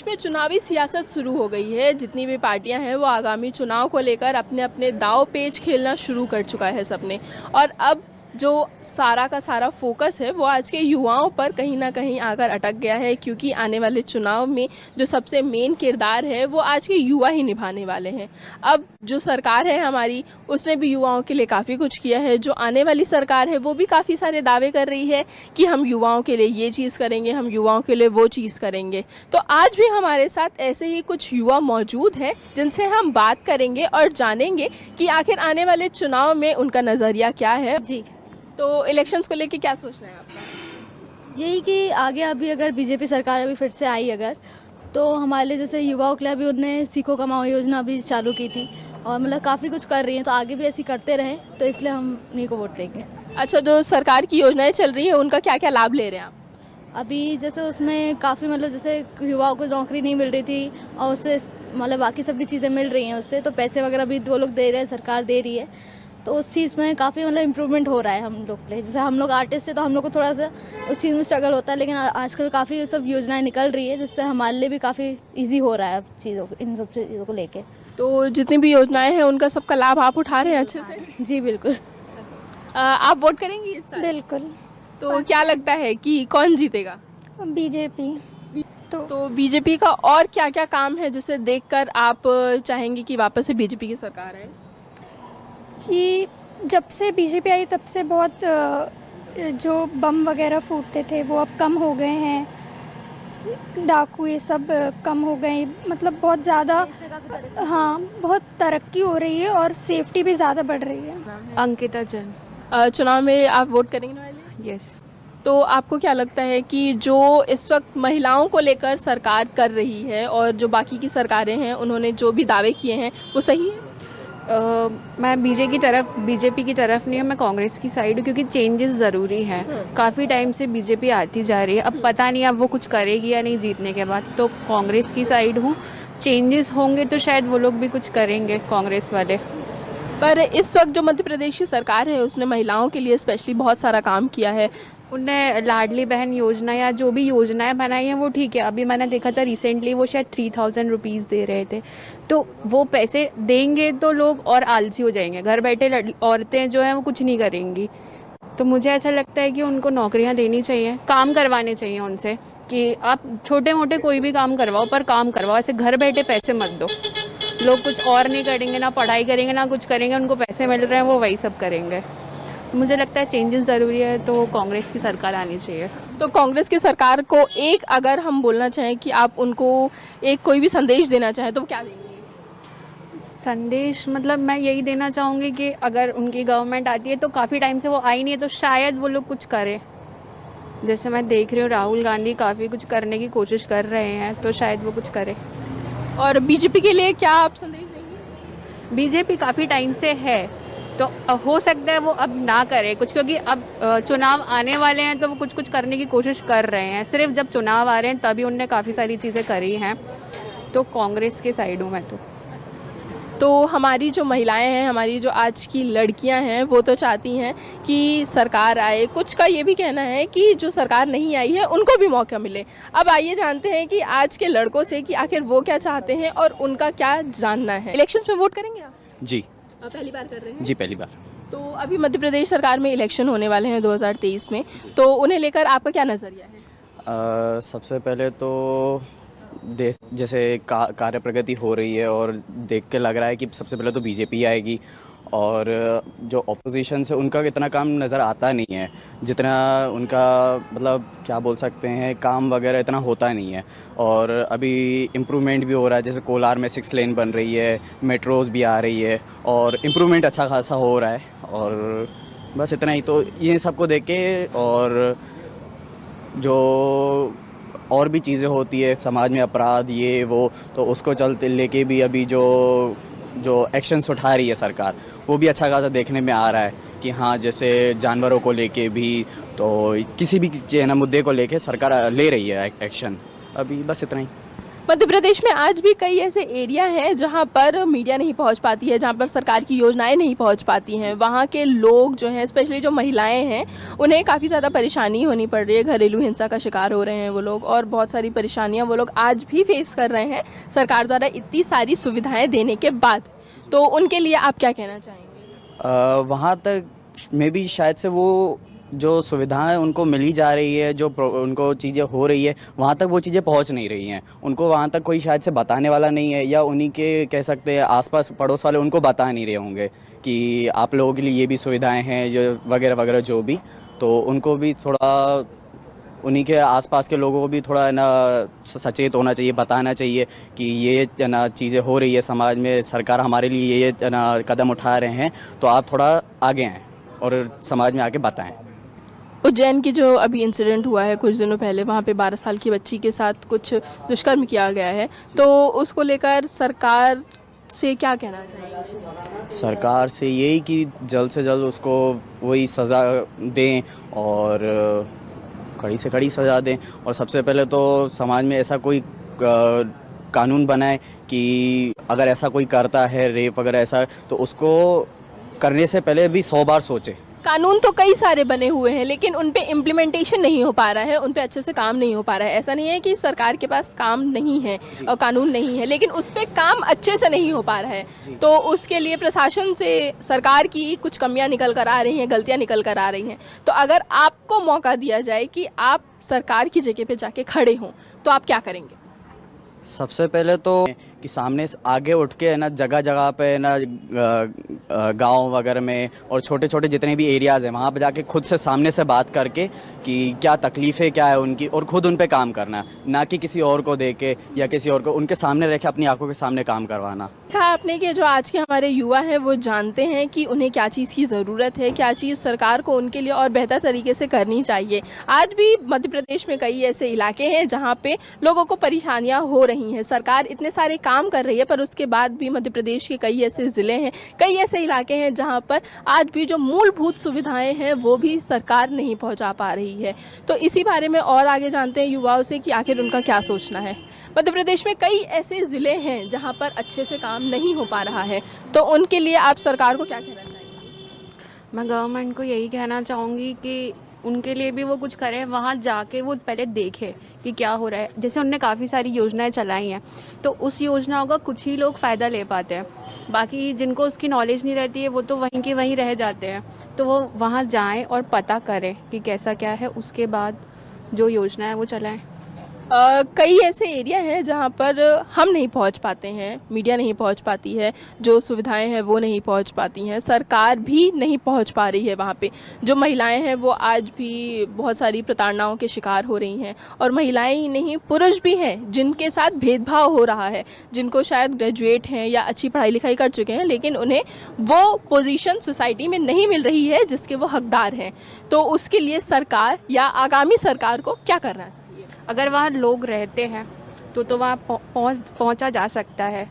देश में चुनावी सियासत शुरू हो गई है। जितनी भी पार्टियां हैं वो आगामी चुनाव को लेकर अपने अपने दांव पेच खेलना शुरू कर चुका है सबने। और अब जो सारा का सारा फोकस है वो आज के युवाओं पर कहीं ना कहीं आकर अटक गया है, क्योंकि आने वाले चुनाव में जो सबसे मेन किरदार है वो आज के युवा ही निभाने वाले हैं। अब जो सरकार है हमारी, उसने भी युवाओं के लिए काफ़ी कुछ किया है। जो आने वाली सरकार है वो भी काफ़ी सारे दावे कर रही है कि हम युवाओं के लिए ये चीज़ करेंगे, हम युवाओं के लिए वो चीज़ करेंगे। तो आज भी हमारे साथ ऐसे ही कुछ युवा मौजूद हैं जिनसे हम बात करेंगे और जानेंगे कि आखिर आने वाले चुनाव में उनका नज़रिया क्या है। जी, तो इलेक्शंस को लेके क्या सोचना है आपका? यही कि आगे अभी अगर बीजेपी सरकार अभी फिर से आई अगर, तो हमारे लिए जैसे युवाओं के लिए अभी उन्होंने सीखो कमाओ योजना अभी चालू की थी और मतलब काफ़ी कुछ कर रही हैं, तो आगे भी ऐसी करते रहें, तो इसलिए हम उन्हीं को वोट देंगे। अच्छा, जो सरकार की योजनाएं चल रही है उनका क्या क्या लाभ ले रहे हैं आप? अभी जैसे उसमें काफ़ी मतलब जैसे युवाओं को नौकरी नहीं मिल रही थी और उससे मतलब बाकी सब भी चीज़ें मिल रही हैं उससे, तो पैसे वगैरह भी वो लोग दे रहे हैं, सरकार दे रही है, तो उस चीज़ में काफ़ी मतलब इम्प्रूवमेंट हो रहा है हम लोग के लिए। जैसे हम लोग आर्टिस्ट है तो हम लोग को थोड़ा सा उस चीज़ में स्ट्रगल होता है, लेकिन आजकल काफ़ी सब योजनाएं निकल रही है जिससे हमारे लिए भी काफ़ी ईजी हो रहा है अब चीज़ों को, इन सब चीज़ों को लेके। तो जितनी भी योजनाएं हैं उनका सबका लाभ आप उठा रहे हैं अच्छे से? जी बिल्कुल। आप वोट करेंगी इस साल? बिल्कुल। तो क्या लगता है कि कौन जीतेगा? बीजेपी। तो बीजेपी का और क्या क्या काम है जिसे देखकर आप चाहेंगे कि वापस से बीजेपी की सरकार आए? कि जब से बीजेपी आई तब से बहुत जो बम वगैरह फूटते थे वो अब कम हो गए हैं, डाकू ये सब कम हो गए, मतलब बहुत ज़्यादा, हाँ बहुत तरक्की हो रही है और सेफ्टी भी ज़्यादा बढ़ रही है। अंकिता जैन। चुनाव में आप वोट करेंगे ना वाले? यस। तो आपको क्या लगता है कि जो इस वक्त महिलाओं को लेकर सरकार कर रही है और जो बाकी की सरकारें हैं उन्होंने जो भी दावे किए हैं वो सही है? मैं बीजेपी की तरफ नहीं हूँ, मैं कांग्रेस की साइड हूँ, क्योंकि चेंजेस ज़रूरी है। काफ़ी टाइम से बीजेपी आती जा रही है, अब पता नहीं अब वो कुछ करेगी या नहीं जीतने के बाद, तो कांग्रेस की साइड हूँ। चेंजेस होंगे तो शायद वो लोग भी कुछ करेंगे कांग्रेस वाले। पर इस वक्त जो मध्य प्रदेश की सरकार है उसने महिलाओं के लिए स्पेशली बहुत सारा काम किया है। उनने लाडली बहन योजना या जो भी योजनाएं बनाई हैं वो ठीक है। अभी मैंने देखा था रिसेंटली वो शायद 3000 रुपीज़ दे रहे थे, तो वो पैसे देंगे तो लोग और आलसी हो जाएंगे, घर बैठे औरतें जो हैं वो कुछ नहीं करेंगी। तो मुझे ऐसा लगता है कि उनको नौकरियां देनी चाहिए, काम करवाने चाहिए उनसे, कि आप छोटे मोटे कोई भी काम करवाओ पर काम करवाओ, ऐसे घर बैठे पैसे मत दो। लोग कुछ और नहीं करेंगे, ना पढ़ाई करेंगे ना कुछ करेंगे, उनको पैसे मिल रहे हैं वो वही सब करेंगे। मुझे लगता है चेंजेस ज़रूरी है, तो कांग्रेस की सरकार आनी चाहिए। तो कांग्रेस की सरकार को एक अगर हम बोलना चाहें कि आप उनको एक कोई भी संदेश देना चाहें तो वो क्या देंगे? संदेश मतलब मैं यही देना चाहूँगी कि अगर उनकी गवर्नमेंट आती है तो काफ़ी टाइम से वो आई नहीं है, तो शायद वो लोग कुछ करें। जैसे मैं देख रही हूँ राहुल गांधी काफ़ी कुछ करने की कोशिश कर रहे हैं, तो शायद वो कुछ करें। और बीजेपी के लिए क्या आप संदेश देंगे? बीजेपी काफ़ी टाइम से है, तो हो सकता है वो अब ना करे कुछ, क्योंकि अब चुनाव आने वाले हैं तो वो कुछ कुछ करने की कोशिश कर रहे हैं। सिर्फ जब चुनाव आ रहे हैं तभी उनने काफ़ी सारी चीज़ें करी हैं, तो कांग्रेस के साइड हूँ मैं। तो हमारी जो महिलाएं हैं, हमारी जो आज की लड़कियां हैं वो तो चाहती हैं कि सरकार आए। कुछ का ये भी कहना है कि जो सरकार नहीं आई है उनको भी मौका मिले। अब आइए जानते हैं कि आज के लड़कों से कि आखिर वो क्या चाहते हैं और उनका क्या जानना है। इलेक्शंस में वोट करेंगे आप? जी। पहली बार कर रहे हैं? जी पहली बार। तो अभी मध्य प्रदेश सरकार में इलेक्शन होने वाले हैं 2023 में, तो उन्हें लेकर आपका क्या नज़रिया है? सबसे पहले तो देश जैसे कार्य प्रगति हो रही है और देख के लग रहा है कि सबसे पहले तो बीजेपी आएगी, और जो ऑपोजिशन से उनका इतना काम नज़र आता नहीं है, जितना उनका मतलब क्या बोल सकते हैं काम वगैरह इतना होता नहीं है। और अभी इम्प्रूवमेंट भी हो रहा है, जैसे कोलार में 6 लेन बन रही है, मेट्रोज़ भी आ रही है और इम्प्रूवमेंट अच्छा खासा हो रहा है। और बस इतना ही, तो ये सबको देख के और जो और भी चीज़ें होती है समाज में, अपराध ये वो, तो उसको चलते लेके भी अभी जो एक्शंस उठा रही है सरकार, वो भी अच्छा खासा देखने में आ रहा है कि हाँ, जैसे जानवरों को लेके भी, तो किसी भी मुद्दे को लेके सरकार ले रही है एक्शन। अभी बस इतना ही। मध्य प्रदेश में आज भी कई ऐसे एरिया हैं जहां पर मीडिया नहीं पहुंच पाती है, जहां पर सरकार की योजनाएं नहीं पहुंच पाती हैं। वहां के लोग जो हैं, स्पेशली जो महिलाएं हैं, उन्हें काफ़ी ज़्यादा परेशानी होनी पड़ रही है, घरेलू हिंसा का शिकार हो रहे हैं वो लोग, और बहुत सारी परेशानियां वो लोग आज भी फेस कर रहे हैं सरकार द्वारा इतनी सारी सुविधाएँ देने के बाद। तो उनके लिए आप क्या कहना चाहेंगे? वहाँ तक में भी शायद से वो जो सुविधाएं उनको मिली जा रही है, जो उनको चीज़ें हो रही है, वहाँ तक वो चीज़ें पहुँच नहीं रही हैं। उनको वहाँ तक कोई शायद से बताने वाला नहीं है, या उन्हीं के कह सकते हैं आसपास पड़ोस वाले उनको बता नहीं रहे होंगे कि आप लोगों के लिए ये भी सुविधाएं हैं, जो वगैरह वगैरह जो भी। तो उनको भी थोड़ा, उन्हीं के आसपास के लोगों को भी थोड़ा ना सचेत होना चाहिए, बताना चाहिए कि ये ना चीज़ें हो रही है समाज में, सरकार हमारे लिए ये ना कदम उठा रहे हैं, तो आप थोड़ा आगे आएँ और समाज में आके बताएं। उज्जैन की जो अभी इंसिडेंट हुआ है कुछ दिनों पहले, वहाँ पे 12 साल की बच्ची के साथ कुछ दुष्कर्म किया गया है, तो उसको लेकर सरकार से क्या कहना चाहिए? सरकार से यही कि जल्द से जल्द उसको वही सज़ा दें, और कड़ी से कड़ी सज़ा दें। और सबसे पहले तो समाज में ऐसा कोई कानून बनाए कि अगर ऐसा कोई करता है रेप वगैरह ऐसा, तो उसको करने से पहले भी 100 बार सोचे। कानून तो कई सारे बने हुए हैं, लेकिन उन पे इम्प्लीमेंटेशन नहीं हो पा रहा है, उन पे अच्छे से काम नहीं हो पा रहा है। ऐसा नहीं है कि सरकार के पास काम नहीं है और कानून नहीं है, लेकिन उस पे काम अच्छे से नहीं हो पा रहा है। तो उसके लिए प्रशासन से सरकार की कुछ कमियां निकल कर आ रही हैं, गलतियां निकल कर आ रही हैं। तो अगर आपको मौका दिया जाए कि आप सरकार की जगह पे जाके खड़े हों, तो आप क्या करेंगे? सबसे पहले तो कि सामने से आगे उठ के है ना, जगह जगह पे है ना, गांव वगैरह में और छोटे छोटे जितने भी एरियाज़ हैं, वहाँ पे जाके खुद से सामने से बात करके कि क्या तकलीफ़ें क्या है उनकी, और ख़ुद उन पे काम करना, ना कि किसी और को दे के या किसी और को, उनके सामने रह के अपनी आंखों के सामने काम करवाना। कहा आपने कि जो आज के हमारे युवा हैं वो जानते हैं कि उन्हें क्या चीज़ की ज़रूरत है, क्या चीज़ सरकार को उनके लिए और बेहतर तरीके से करनी चाहिए। आज भी मध्य प्रदेश में कई ऐसे इलाके हैं जहाँ पे लोगों को परेशानियाँ हो रही हैं। सरकार इतने सारे काम कर रही है, पर उसके बाद भी मध्य प्रदेश के कई ऐसे ज़िले हैं, कई ऐसे इलाके हैं जहाँ पर आज भी जो मूलभूत सुविधाएँ हैं वो भी सरकार नहीं पहुँचा पा रही है। तो इसी बारे में और आगे जानते हैं युवाओं से कि आखिर उनका क्या सोचना है। मध्य प्रदेश में कई ऐसे ज़िले हैं जहाँ पर अच्छे से काम नहीं हो पा रहा है, तो उनके लिए आप सरकार को क्या कहना चाहेंगे? मैं गवर्नमेंट को यही कहना चाहूँगी कि उनके लिए भी वो कुछ करें, वहाँ जाके वो पहले देखें कि क्या हो रहा है। जैसे उनने काफ़ी सारी योजनाएं चलाई हैं, तो उस योजनाओं का कुछ ही लोग फ़ायदा ले पाते हैं, बाकी जिनको उसकी नॉलेज नहीं रहती है वो तो वहीं के वहीं रह जाते हैं। तो वो वहाँ जाएं और पता करें कि कैसा क्या है, उसके बाद जो योजना है वो चलाएं। कई ऐसे एरिया हैं जहाँ पर हम नहीं पहुँच पाते हैं, मीडिया नहीं पहुँच पाती है, जो सुविधाएं हैं वो नहीं पहुँच पाती हैं, सरकार भी नहीं पहुँच पा रही है। वहाँ पे जो महिलाएं हैं वो आज भी बहुत सारी प्रताड़नाओं के शिकार हो रही हैं, और महिलाएं ही नहीं, पुरुष भी हैं जिनके साथ भेदभाव हो रहा है, जिनको शायद ग्रेजुएट हैं या अच्छी पढ़ाई लिखाई कर चुके हैं, लेकिन उन्हें वो पोजीशन सोसाइटी में नहीं मिल रही है जिसके वो हकदार हैं। तो उसके लिए सरकार या आगामी सरकार को क्या करना चाहिए? अगर वहाँ लोग रहते हैं तो वहाँ पहुँचा जा सकता है।